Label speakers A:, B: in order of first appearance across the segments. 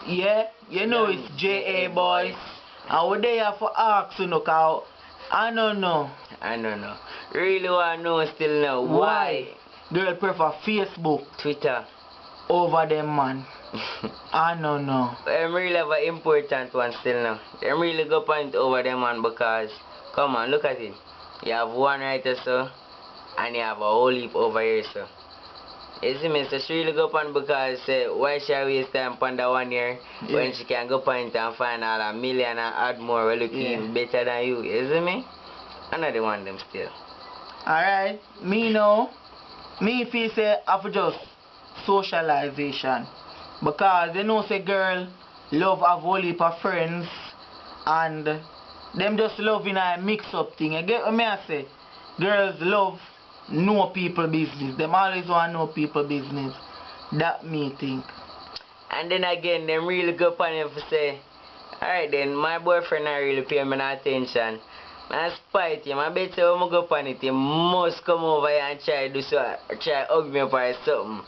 A: Yeah, you know it's JA boys. And we're there for ask you know, cause I don't know.
B: I don't know. Really want to know still now.
A: Why? Girl prefer Facebook
B: Twitter.
A: over them man. I don't know.
B: I'm really have an important one still now. I'm really go point over them one because, come on, look at it. You have one right there, so, and you have a whole heap over here, so. You see me, so she really go point because why should I waste time on the 1 year when she can go point and find all a million and add more well looking better than you, you see me? I know they want them still.
A: Alright, me know. Me feel say I for just socialization. Because they know say girl love have whole heap of friends and them just love in a mix up thing. You get what me I say? Girls love know people business. Them always want to know people business. That me think.
B: And then again, them really go upon him for say, alright then, my boyfriend not really pay me no attention. I spite him. I bet you when I go upon it, he must come over here and try do so, try hug me up or something.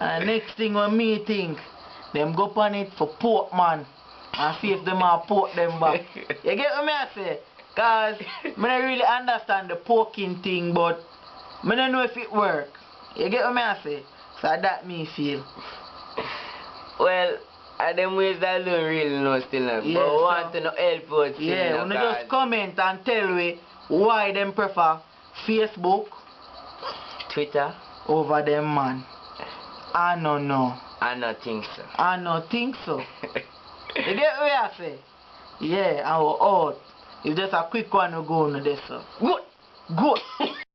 A: And next thing when me think, them go upon it for pork man. And see if them are pork them back. You get what me I say? Cause I don't really understand the poking thing, but I don't know if it work. You get what me I say? So that me feel.
B: Well, them ways I don't really know still now.
A: Yeah,
B: but we want to know help out still.
A: Yeah,
B: you know,
A: just comment and tell me why them prefer Facebook
B: Twitter
A: over them man. I don't know.
B: I don't think so.
A: I don't think so. You get what I say? Yeah, and we're out. It's just a quick one to go on this. Good. Good.